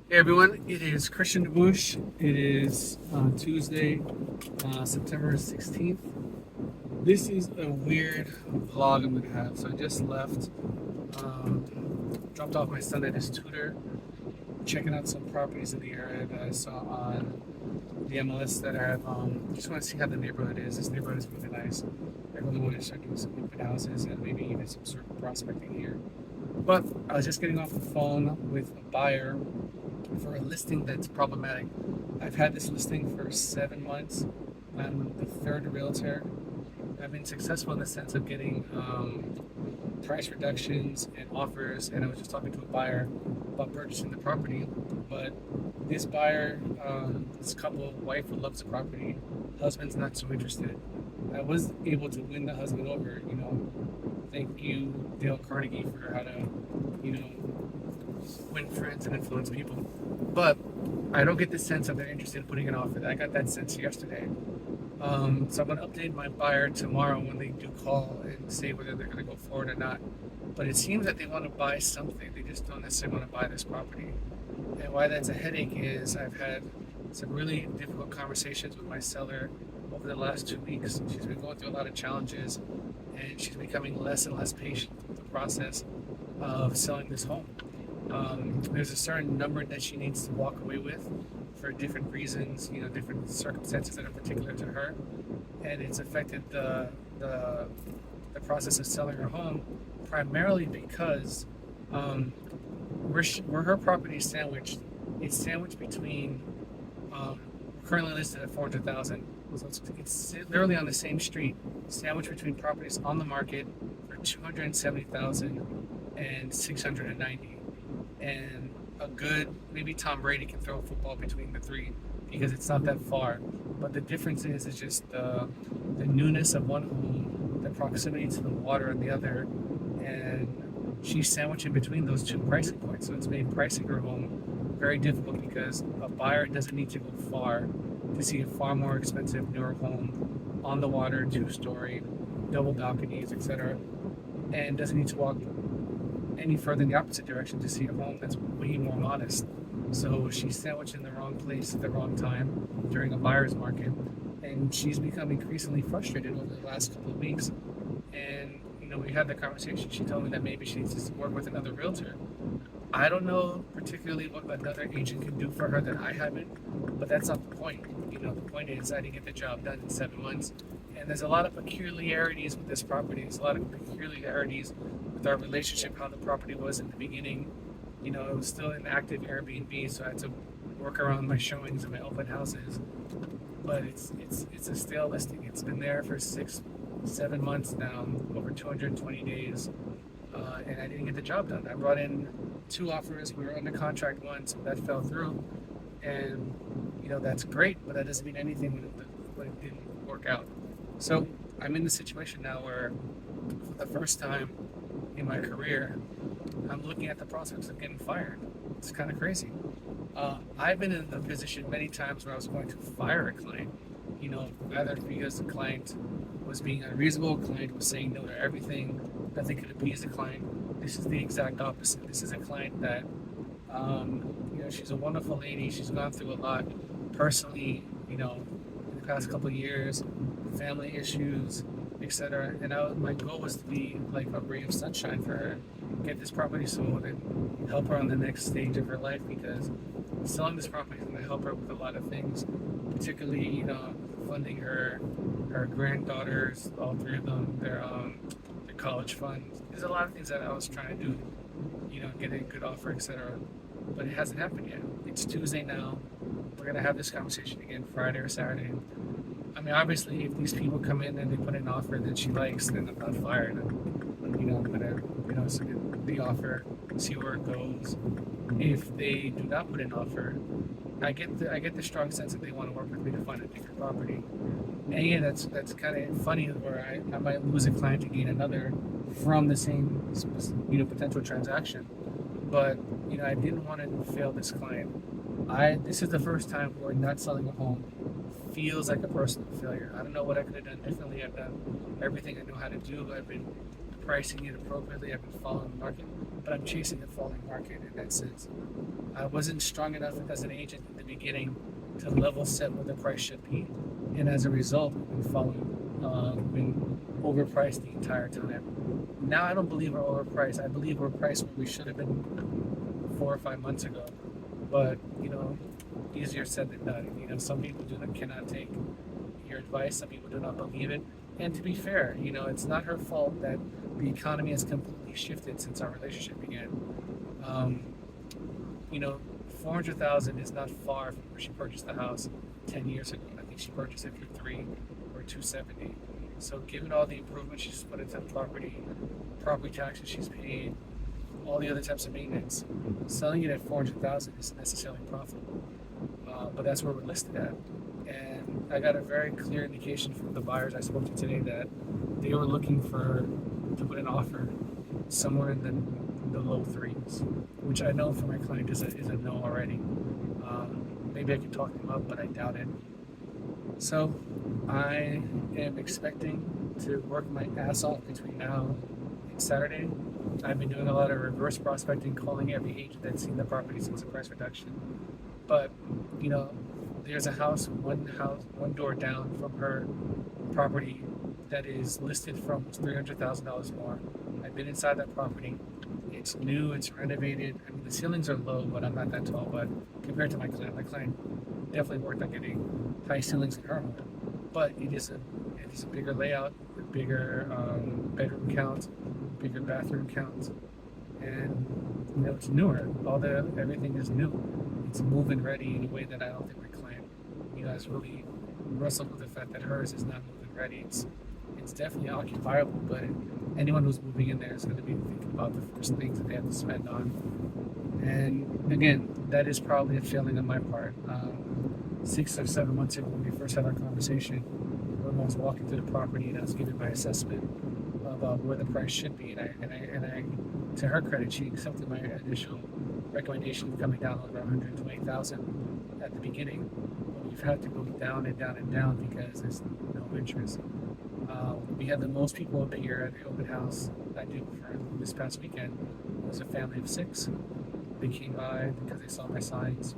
Hey everyone, it is Christian DeBouche. It is Tuesday, September 16th. This is a weird vlog I'm going to have. So I just left, dropped off my son at his tutor, checking out some properties in the area that I saw on the MLS that I have. Just want to see how the neighborhood is. This neighborhood is really nice. I really want to start doing some open houses and maybe even some sort of prospecting here. But I was just getting off the phone with a buyer for a listing that's problematic. I've had this listing for 7 months. I'm the third realtor. I've been successful in the sense of getting price reductions and offers, and I was just talking to a buyer about purchasing the property. But this buyer, this couple, wife loves the property, husband's not so interested. I was able to win the husband over. Thank you, Dale Carnegie, for how to, you know, win friends and influence people. But I don't get the sense of they're interested in putting an offer. I got that sense yesterday. So I'm going to update my buyer tomorrow when they do call and say whether they're going to go forward or not. But it seems that they want to buy something. They just don't necessarily want to buy this property. And why that's a headache is I've had some really difficult conversations with my seller over the last 2 weeks. She's been going through a lot of challenges and she's becoming less and less patient with the process of selling this home. There's a certain number that she needs to walk away with for different reasons, different circumstances that are particular to her, and it's affected the process of selling her home primarily because where her property is sandwiched, it's sandwiched between currently listed at 400,000. So it's literally on the same street, sandwiched between properties on the market for 270,000 and 690, and a good maybe Tom Brady can throw a football between the three because it's not that far. But the difference is just the newness of one home, the proximity to the water on the other, and she's sandwiched in between those two pricing points. So it's made pricing her home very difficult because a buyer doesn't need to go far to see a far more expensive newer home on the water, two-story, double balconies, etc., and doesn't need to walk any further in the opposite direction to see a home that's way more modest. So she's sandwiched in the wrong place at the wrong time during a buyer's market, and she's become increasingly frustrated over the last couple of weeks. And we had that conversation. She told me that maybe she needs to work with another realtor. I don't know particularly what another agent can do for her that I haven't, but that's not the point. The point is I didn't get the job done in 7 months, and there's a lot of peculiarities with this property. There's a lot of peculiarities with our relationship, how the property was in the beginning. It was still an active Airbnb, so I had to work around my showings and my open houses. But it's a stale listing. It's been there for 6, 7 months now, over 220 days, and I didn't get the job done. I brought in 2 offers. We were under contract once, so that fell through, and that's great, but that doesn't mean anything when it didn't work out. So I'm in the situation now where, for the first time in my career, I'm looking at the prospects of getting fired. It's kind of crazy. I've been in the position many times where I was going to fire a client, either because the client was being unreasonable, the client was saying no to everything, nothing could appease the client. This is the exact opposite. This is a client that, she's a wonderful lady. She's gone through a lot personally, in the past couple of years, family issues, etc. And my goal was to be like a ray of sunshine for her, get this property sold and help her on the next stage of her life, because selling this property is going to help her with a lot of things, particularly, funding her granddaughters, all three of them, their college funds. There's a lot of things that I was trying to do, get a good offer, etc. But it hasn't happened yet. It's Tuesday now. We're going to have this conversation again Friday or Saturday. I mean, obviously, if these people come in and they put an offer that she likes, then I'm not fired. I'm gonna, submit the offer, see where it goes. If they do not put an offer, I get the strong sense that they want to work with me to find a different property. And yeah, that's kind of funny where I might lose a client to gain another from the same potential transaction. But I didn't want to fail this client. This is the first time where not selling a home feels like a personal failure. I don't know what I could have done differently. I've done everything I know how to do. I've been pricing it appropriately. I've been following the market, but I'm chasing the falling market in that sense. I wasn't strong enough as an agent in the beginning to level set what the price should be, and as a result, we've been overpriced the entire time. Now I don't believe we're overpriced. I believe we're priced where we should have been 4 or 5 months ago. But easier said than done. Some people cannot take your advice. Some people do not believe it. And to be fair, it's not her fault that the economy has completely shifted since our relationship began. Um, you know, 400,000 is not far from where she purchased the house 10 years ago. I think she purchased it for 270. So given all the improvements she's put into the property taxes she's paid, all the other types of maintenance, selling it at 400,000 isn't necessarily profitable. But that's where we're listed at. And I got a very clear indication from the buyers I spoke to today that they were looking to put an offer somewhere in the low threes, which I know for my client is a no already. Maybe I could talk them up, but I doubt it. So I am expecting to work my ass off between now and Saturday. I've been doing a lot of reverse prospecting, calling every agent that's seen the property since the price reduction. But there's a one door down from her property that is listed for almost $300,000 more. I've been inside that property. It's new, it's renovated. I mean, the ceilings are low, but I'm not that tall. But compared to my client definitely worked on getting high ceilings in her home. But it is a bigger layout, a bigger bedroom count, bigger bathroom count, and it's newer. Everything is new. It's move-in ready in a way that I don't think my client has really wrestled with the fact that hers is not move-in ready. It's definitely occupiable, but anyone who's moving in there is going to be thinking about the first things that they have to spend on. And again, that is probably a failing on my part. 6 or 7 months ago, when we first had our conversation, when I was walking through the property and I was giving my assessment about where the price should be, and I to her credit, she accepted my initial recommendation of coming down over 120,000 at the beginning. But we've had to go down and down and down because there's no interest. We had the most people up here at the open house I did for this past weekend. It was a family of 6. They came by because they saw my signs,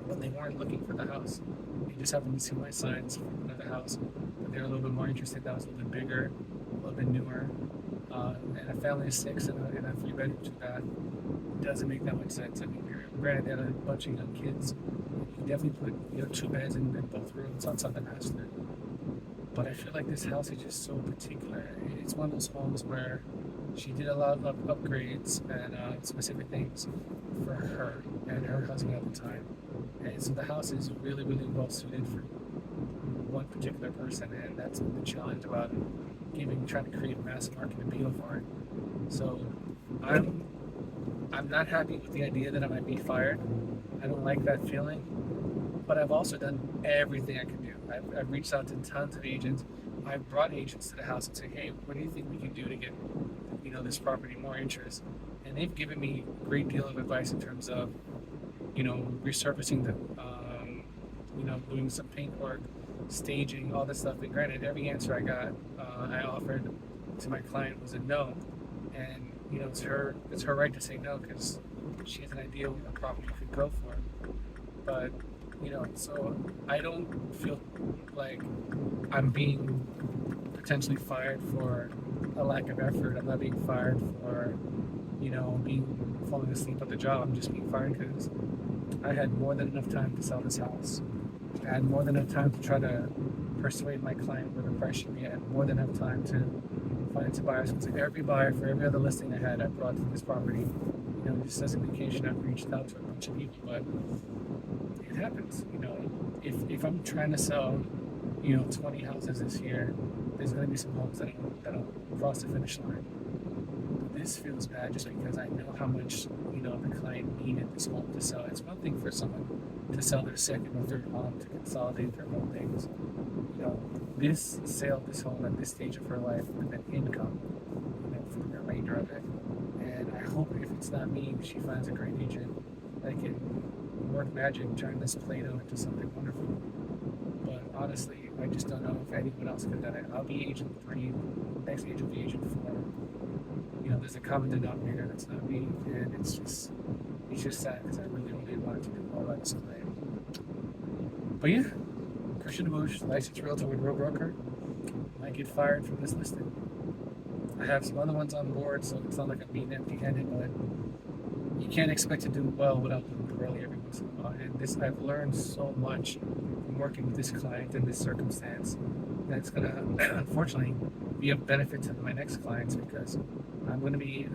but they weren't looking for the house. They just happened to see my signs for the house, but they're a little bit more interested. That was a little bit bigger, a little bit newer, and a family of 6 and a 3-bedroom, 2-bath. Doesn't make that much sense. I mean, granted, they had a bunch of young kids. You can definitely put 2 beds in both rooms outside the master. But I feel like this house is just so particular. It's one of those homes where she did a lot of upgrades and specific things for her and her husband at the time. And so the house is really, really well suited for one particular person, and that's the challenge about trying to create a mass market appeal for it. So I'm not happy with the idea that I might be fired. I don't like that feeling. But I've also done everything I can do. I've reached out to tons of agents. I've brought agents to the house and said, hey, what do you think we can do to get this property more interest? And they've given me a great deal of advice in terms of resurfacing doing some paint work, staging, all this stuff. And granted, every answer I got, I offered to my client was a no. And it's her right to say no because she has an idea what the property could go for. But so I don't feel like I'm being potentially fired for a lack of effort. I'm not being fired for falling asleep at the job. I'm just being fired because I had more than enough time to sell this house. I had more than enough time to try to persuade my client where the price should be. I had more than enough time to find some buyers. So every buyer for every other listing I had, I brought to this property. Just as an indication, I've reached out to a bunch of people, but it happens. If I'm trying to sell 20 houses this year, there's going to be some homes that'll cross the finish line. But this feels bad just because I know how much the client needed this home to sell. It's one thing for someone to sell their second or third home to consolidate their holdings. This sale of this home at this stage of her life and then income for the remainder of it. And I hope if it's not me, she finds a great agent that can work magic, turn this Play-Doh into something wonderful. But honestly, I just don't know if anyone else could have done it. I'll be agent 3, next agent will be agent 4. There's a common denominator that's not me, and it's just It's just sad because I really, really wanted to do all that stuff. But yeah, Christian Bush, licensed realtor with Real Broker, might get fired from this listing. I have some other ones on board, so it's not like I'm being empty-handed, but you can't expect to do well without doing poorly every once in a while. And this, I've learned so much from working with this client in this circumstance that's gonna, unfortunately, be of benefit to my next clients because I'm going to be,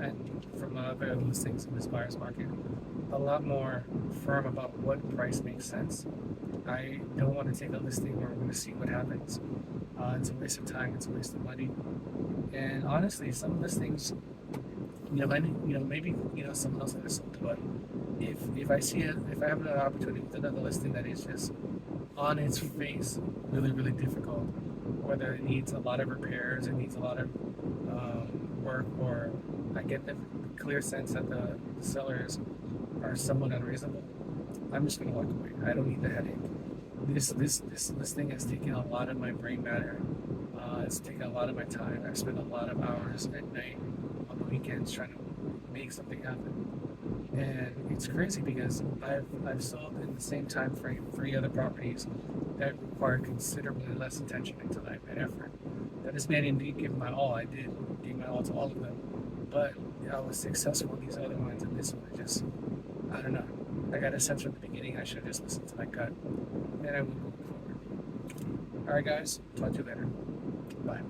from other listings in this buyer's market, a lot more firm about what price makes sense. I don't want to take a listing where we're going to see what happens. It's a waste of time. It's a waste of money. And honestly, some listings, maybe someone else has sold, but if I have an opportunity with another listing that is just on its face really, really difficult, whether it needs a lot of repairs, it needs a lot of work, or I get the clear sense that the sellers are somewhat unreasonable, I'm just gonna walk away. I don't need the headache. This thing has taken a lot of my brain matter. It's taken a lot of my time. I've spent a lot of hours at night on the weekends trying to make something happen. And it's crazy because I've sold in the same time frame 3 other properties that required considerably less attention and time and effort. That doesn't mean I didn't give my all. I did give my all to all of them, but I was successful in these other ones, and this one just, I don't know. I got a sense from the beginning I should have just listened to my gut, and I would move forward. All right, guys. Talk to you later. Bye.